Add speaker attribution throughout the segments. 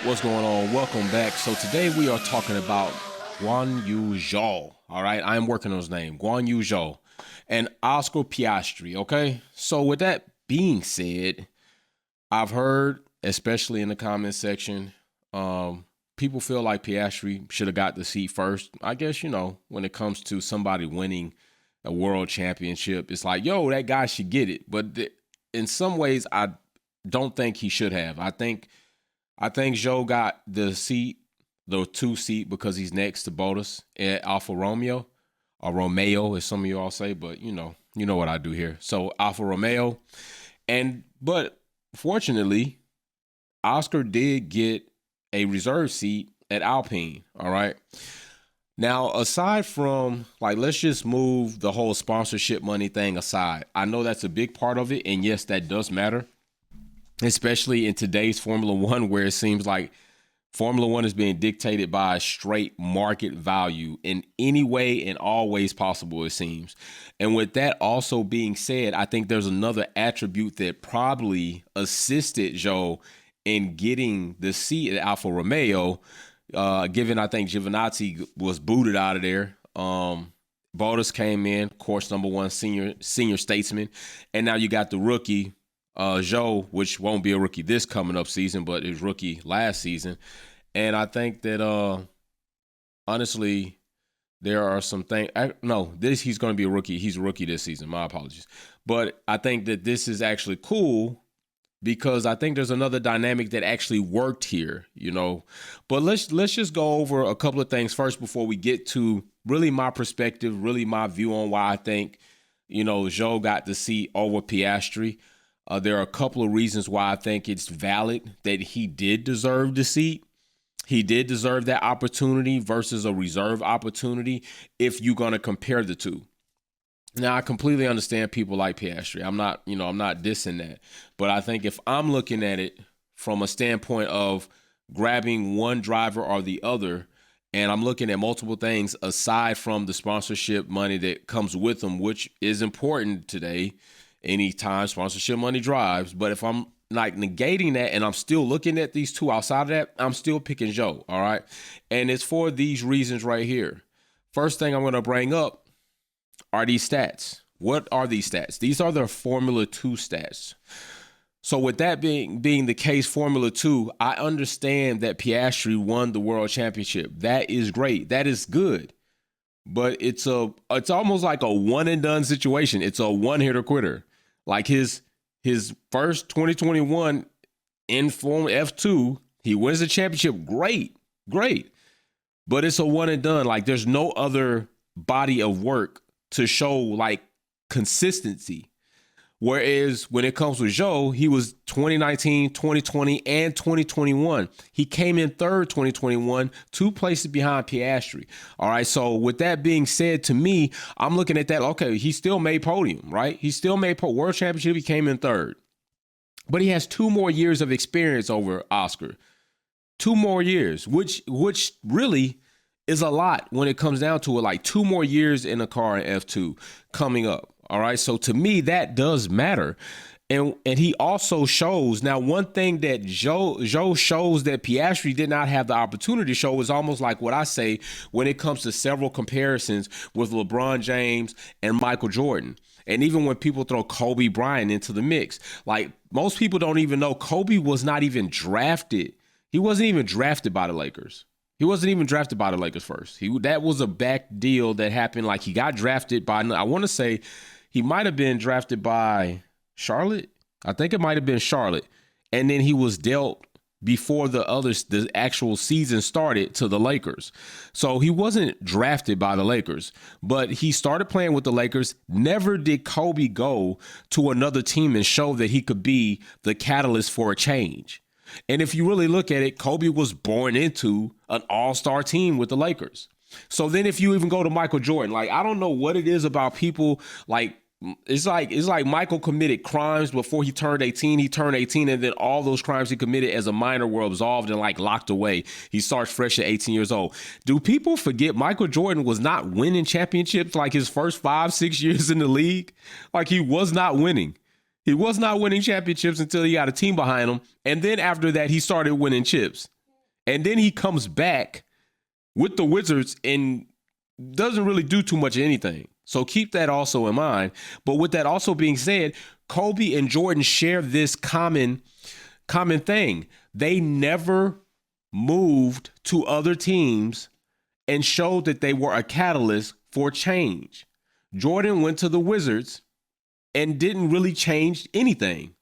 Speaker 1: What's going on? Welcome back. So today we are talking about Guanyu Zhou. All right, I am working on his name, Guanyu Zhou, and Oscar Piastri. Okay, so with that being said, I've heard, especially in the comment section, people feel like Piastri should have got the seat first. I guess when it comes to somebody winning a world championship, it's like, yo, that guy should get it. But in some ways, I don't think he should have. I think Joe got the seat, the two seat, because he's next to Bottas at Alfa Romeo, or Romeo, as some of you all say. But you know what I do here. So Alfa Romeo, but fortunately, Oscar did get a reserve seat at Alpine. All right. Now, aside from let's just move the whole sponsorship money thing aside. I know that's a big part of it, and yes, that does matter, especially in today's Formula One, where it seems like Formula One is being dictated by a straight market value in any way and all ways possible, it seems. And with that also being said, I think there's another attribute that probably assisted Joe in getting the seat at Alfa Romeo, given I think Giovinazzi was booted out of there. Bottas came in, course number one, senior statesman, and now you got the rookie Zhou, which won't be a rookie this coming up season, but is rookie last season. And I think that honestly, there are some things. He's going to be a rookie. He's a rookie this season. My apologies. But I think that this is actually cool because I think there's another dynamic that actually worked here, But let's just go over a couple of things first before we get to really my perspective, really my view on why I think, Zhou got the seat over Piastri. There are a couple of reasons why I think it's valid that he did deserve the seat. He did deserve that opportunity versus a reserve opportunity if you're going to compare the two. Now, I completely understand people like Piastri. I'm not dissing that. But I think if I'm looking at it from a standpoint of grabbing one driver or the other, and I'm looking at multiple things aside from the sponsorship money that comes with them, which is important today, anytime sponsorship money drives. But if I'm negating that and I'm still looking at these two outside of that, I'm still picking Joe. All right. And it's for these reasons right here. First thing I'm going to bring up are these stats. What are these stats? These are the Formula 2 stats. So with that being the case, Formula 2, I understand that Piastri won the world championship. That is great. That is good. But it's almost like a one and done situation. It's a one hitter quitter. Like his first 2021 in Formula F2, he wins the championship. Great. But it's a one and done. Like there's no other body of work to show consistency. Whereas when it comes with Zhou, he was 2019, 2020, and 2021. He came in third 2021, 2 places behind Piastri. All right, so with that being said, to me, I'm looking at that, okay, he still made podium, right? He still made world championship. He came in third. But he has 2 more years of experience over Oscar. 2 more years, which really is a lot when it comes down to it, 2 more years in a car in F2 coming up. All right. So to me, that does matter. And he also shows now one thing that Zhou shows that Piastri did not have the opportunity to show is almost like what I say when it comes to several comparisons with LeBron James and Michael Jordan. And even when people throw Kobe Bryant into the mix, most people don't even know Kobe was not even drafted. He wasn't even drafted by the Lakers. He wasn't even drafted by the Lakers first. That was a back deal that happened. He got drafted by, I want to say he might have been drafted by Charlotte. I think it might have been Charlotte. And then he was dealt before the actual season started to the Lakers. So he wasn't drafted by the Lakers, but he started playing with the Lakers. Never did Kobe go to another team and show that he could be the catalyst for a change. And if you really look at it, Kobe was born into an all-star team with the Lakers. So then if you even go to Michael Jordan, I don't know what it is about people, it's like Michael committed crimes before he turned 18. He turned 18 and then all those crimes he committed as a minor were absolved and locked away. He starts fresh at 18 years old. Do people forget Michael Jordan was not winning championships his first 5-6 years in the league? He was not winning. He was not winning championships until he got a team behind him. And then after that, he started winning chips. And then he comes back with the Wizards and doesn't really do too much of anything. So keep that also in mind. But with that also being said, Kobe and Jordan share this common thing. They never moved to other teams and showed that they were a catalyst for change. Jordan went to the Wizards and didn't really change anything.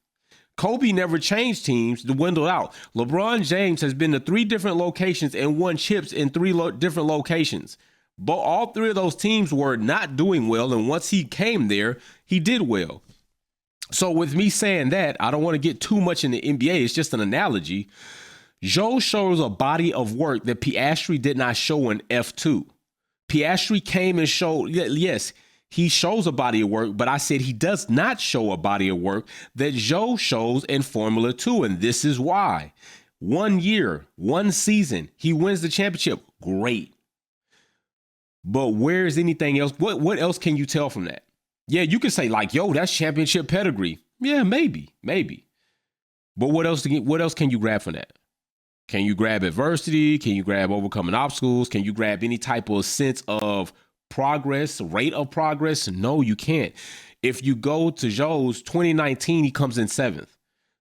Speaker 1: Kobe never changed teams, dwindled out. LeBron James has been to 3 different locations and won chips in 3 different locations. But all 3 of those teams were not doing well, and once he came there, he did well. So with me saying that, I don't want to get too much in the NBA. It's just an analogy. Zhou shows a body of work that Piastri did not show in F2. Piastri came and showed, yes, he shows a body of work, but I said he does not show a body of work that Zhou shows in Formula 2, and this is why. 1 year, 1 season, he wins the championship. Great. But where's anything else? What else can you tell from that? Yeah, you can say like, yo, that's championship pedigree. Yeah, maybe. But what else can you grab from that? Can you grab adversity? Can you grab overcoming obstacles? Can you grab any type of sense of progress, rate of progress? No, you can't. If you go to Zhou's 2019, he comes in 7th.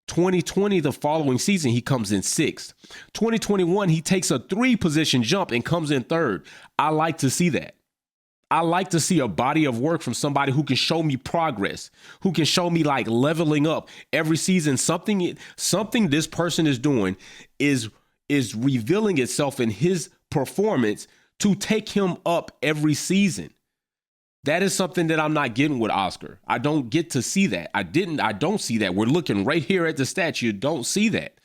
Speaker 1: 2020, the following season, he comes in 6th. 2021, he takes a 3-position jump and comes in 3rd. I like to see that. I like to see a body of work from somebody who can show me progress, who can show me like leveling up every season. Something this person is doing is revealing itself in his performance to take him up every season. That is something that I'm not getting with Oscar. I don't get to see that. I don't see that. We're looking right here at the stats. You don't see that.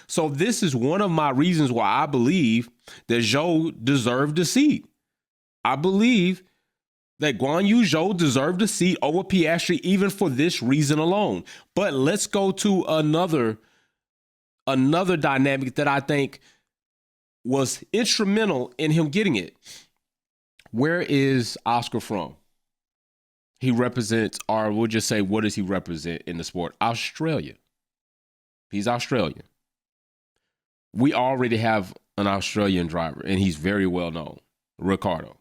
Speaker 1: So this is one of my reasons why I believe that Zhou deserved a seat. I believe that Guanyu Zhou deserved a seat over Piastri even for this reason alone. But let's go to another dynamic that I think was instrumental in him getting it. Where is Oscar from? He represents, or we'll just say, what does he represent in the sport? Australia. He's Australian. We already have an Australian driver, and he's very well known. Ricardo,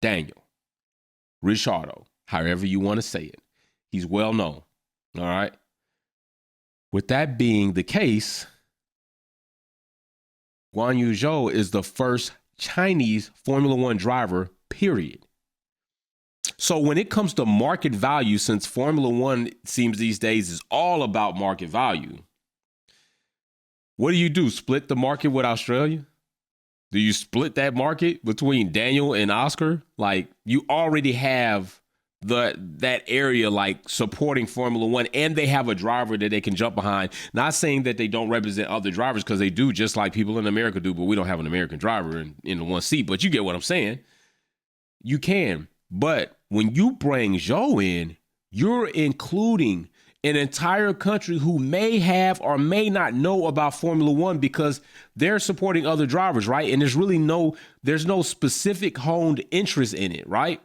Speaker 1: Daniel, Ricciardo, however you want to say it. He's well known. All right. With that being the case, Guanyu Zhou is the first Chinese Formula One driver, period. So when it comes to market value, since Formula One, it seems these days, is all about market value, what do? Split the market with Australia? Do you split that market between Daniel and Oscar? Like, you already have that area like supporting Formula One, and they have a driver that they can jump behind. Not saying that they don't represent other drivers, because they do, just like people in America do, but we don't have an American driver in the one seat. But you get what I'm saying. You can. But when you bring Zhou in, you're including an entire country who may have or may not know about Formula One because they're supporting other drivers, right? And there's no specific honed interest in it, right?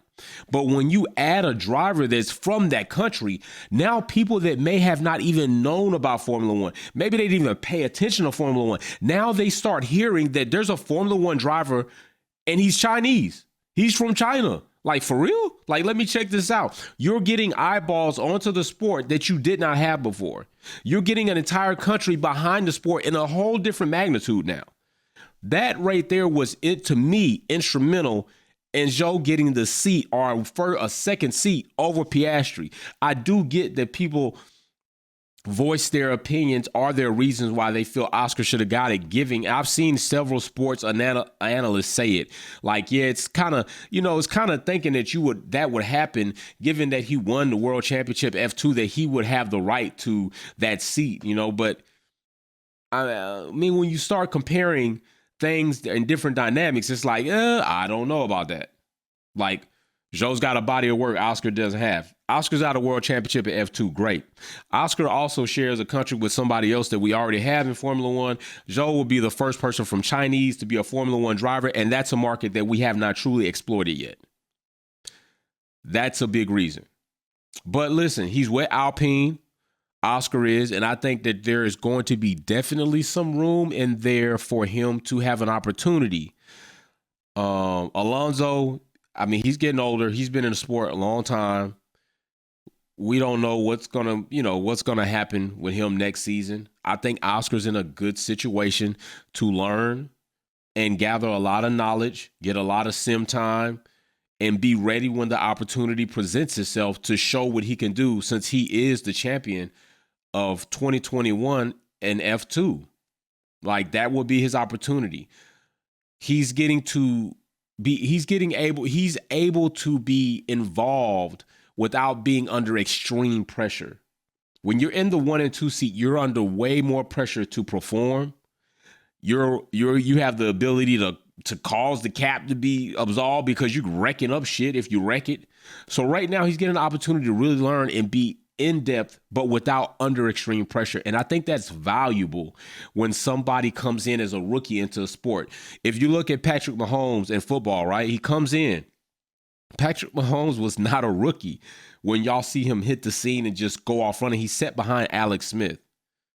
Speaker 1: But when you add a driver that's from that country, now people that may have not even known about Formula One, maybe they didn't even pay attention to Formula One, now they start hearing that there's a Formula One driver and he's Chinese. He's from China. Like, for real? Like, let me check this out. You're getting eyeballs onto the sport that you did not have before. You're getting an entire country behind the sport in a whole different magnitude now. That right there was, it to me, instrumental in Zhou getting the seat, or for a second seat over Piastri. I do get that people voice their opinions or their reasons why they feel Oscar should have got it. I've seen several sports analysts say it. Like, yeah, it's kind of thinking that would happen, given that he won the world championship F2, that he would have the right to that seat, but I mean, when you start comparing things in different dynamics, it's like, I don't know about that. Like, Zhou's got a body of work Oscar doesn't have. Oscar's out of world championship at F2. Great. Oscar also shares a country with somebody else that we already have in Formula One. Zhou will be the first person from Chinese to be a Formula One driver, and that's a market that we have not truly exploited yet. That's a big reason. But listen, he's with Alpine. Oscar is, and I think that there is going to be definitely some room in there for him to have an opportunity. Alonso, I mean, he's getting older. He's been in the sport a long time. We don't know what's gonna happen with him next season. I think Oscar's in a good situation to learn and gather a lot of knowledge, get a lot of sim time, and be ready when the opportunity presents itself to show what he can do, since he is the champion of 2021 and F2. Like, that will be his opportunity. He's able to be involved without being under extreme pressure. When you're in the 1 and 2 seat, you're under way more pressure to perform. You have the ability to cause the cap to be absolved because you're wrecking up shit if you wreck it. So right now he's getting an opportunity to really learn and be in depth, but without under extreme pressure. And I think that's valuable when somebody comes in as a rookie into a sport. If you look at Patrick Mahomes in football, right? He comes in. Patrick Mahomes was not a rookie when y'all see him hit the scene and just go off running. He sat behind Alex Smith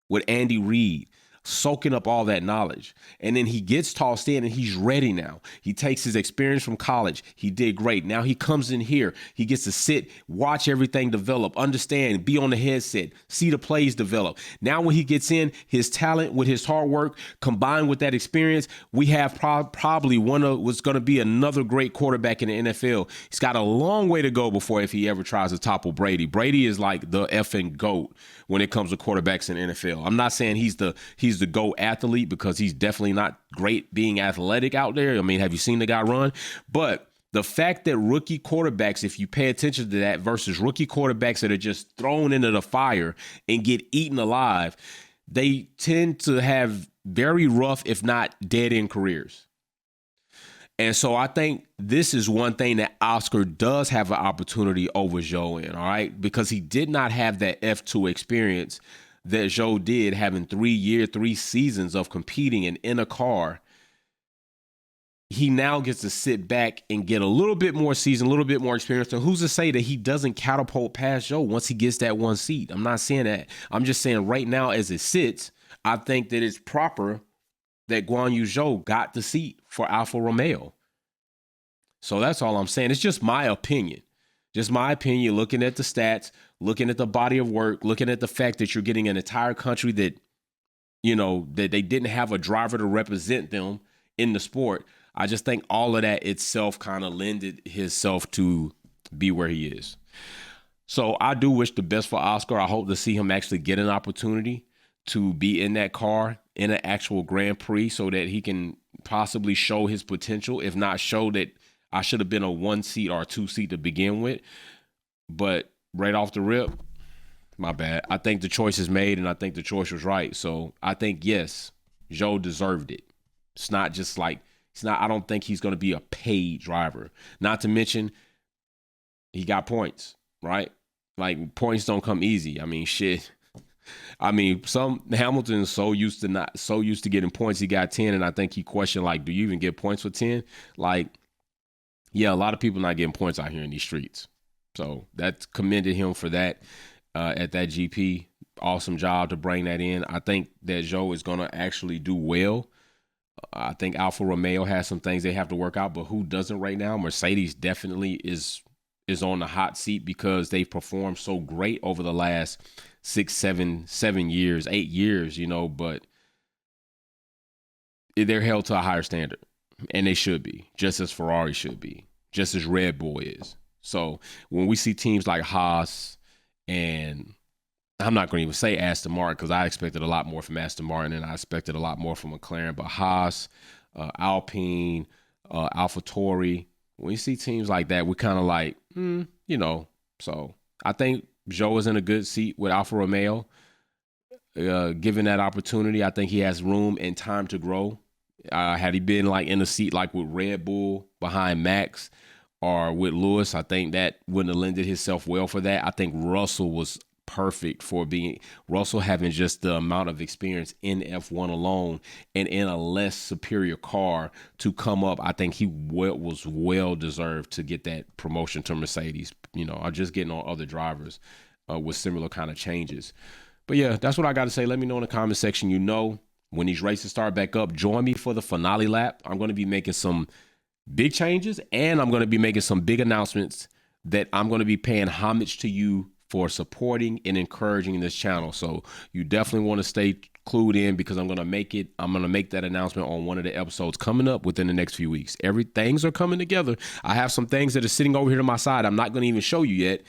Speaker 1: with Andy Reid, soaking up all that knowledge. And then he gets tossed in and he's ready now. He takes his experience from college. He did great. Now he comes in here. He gets to sit, watch everything develop, understand, be on the headset, see the plays develop. Now when he gets in, his talent with his hard work combined with that experience, we have probably one of what's going to be another great quarterback in the NFL. He's got a long way to go before if he ever tries to topple Brady. Brady is like the effing GOAT when it comes to quarterbacks in the NFL. I'm not saying he's the GOAT athlete, because he's definitely not great being athletic out there. I mean, have you seen the guy run? But the fact that rookie quarterbacks, if you pay attention to that, versus rookie quarterbacks that are just thrown into the fire and get eaten alive, they tend to have very rough, if not dead end careers. And so I think this is one thing that Oscar does have an opportunity over Zhou in, all right? Because he did not have that F2 experience that Zhou did, having 3 seasons of competing and in a car. He now gets to sit back and get a little bit more season, a little bit more experience. And who's to say that he doesn't catapult past Zhou once he gets that one seat? I'm not saying that. I'm just saying right now as it sits, I think that it's proper that Guanyu Zhou got the seat for Alfa Romeo. So that's all I'm saying. It's just my opinion. Just my opinion, looking at the stats, looking at the body of work, looking at the fact that you're getting an entire country that, that they didn't have a driver to represent them in the sport. I just think all of that itself kind of lended himself to be where he is. So I do wish the best for Oscar. I hope to see him actually get an opportunity to be in that car in an actual Grand Prix so that he can possibly show his potential, if not show that I should have been a 1 seat or a 2 seat to begin with. But right off the rip, my bad. I think the choice is made, and I think the choice was right. So I think, yes, Zhou deserved it. It's not just like, I don't think he's going to be a paid driver. Not to mention, he got points, right? Like, points don't come easy. I mean, shit. I mean, Hamilton is so used to getting points. He got 10, and I think he questioned, like, do you even get points for 10? Like, yeah, a lot of people not getting points out here in these streets. So that's commended him for that at that GP. Awesome job to bring that in. I think that Zhou is going to actually do well. I think Alfa Romeo has some things they have to work out, but who doesn't right now? Mercedes definitely is on the hot seat because they've performed so great over the last 6, 7 years, 8 years, but they're held to a higher standard. And they should be, just as Ferrari should be, just as Red Bull is. So when we see teams like Haas, and I'm not going to even say Aston Martin because I expected a lot more from Aston Martin and I expected a lot more from McLaren, but Haas, Alpine, AlphaTauri, when you see teams like that, we're kind of like, So I think Zhou is in a good seat with Alfa Romeo. Given that opportunity, I think he has room and time to grow. Had he been like in a seat like with Red Bull behind Max or with Lewis, I think that wouldn't have lended himself well for that. I think Russell was perfect for Russell having just the amount of experience in F1 alone and in a less superior car to come up. I think he was well deserved to get that promotion to Mercedes. I'm just getting on other drivers with similar kind of changes. But yeah, that's what I got to say. Let me know in the comment section. When these races start back up, join me for the finale lap. I'm going to be making some big changes, and I'm going to be making some big announcements that I'm going to be paying homage to you for supporting and encouraging this channel. So you definitely want to stay clued in, because I'm going to make that announcement on one of the episodes coming up within the next few weeks. Things are coming together. I have some things that are sitting over here to my side. I'm not going to even show you yet,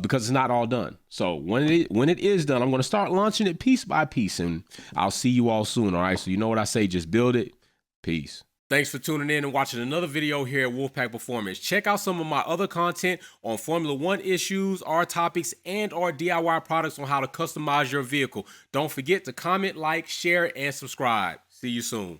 Speaker 1: because it's not all done. So when it is done, I'm going to start launching it piece by piece, and I'll see you all soon. All right. So you know what I say, just build it. Peace. Thanks for tuning in and watching another video here at Wolfpack Performance. Check out some of my other content on Formula One issues, our topics, and our DIY products on how to customize your vehicle. Don't forget to comment, like, share, and subscribe. See you soon.